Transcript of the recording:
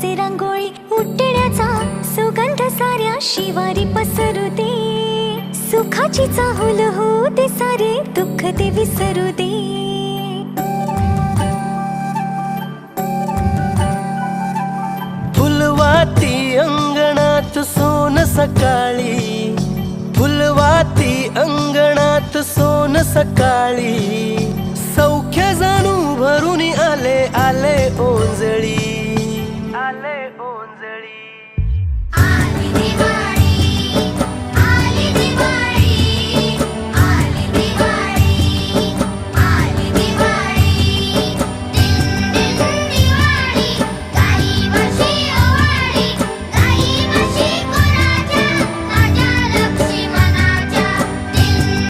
सजते रांगोळी उठण्याचा सुगंध साऱ्या शिवारी पसरू दे सुखाची चाहुल होऊ दे सारे दुःख ते विसरू दे फुलवाती अंगणात सोन सकाळी फुलवाती अंगणात सोन सकाळी सौख्य जाणू भरून आले आले ओंजळी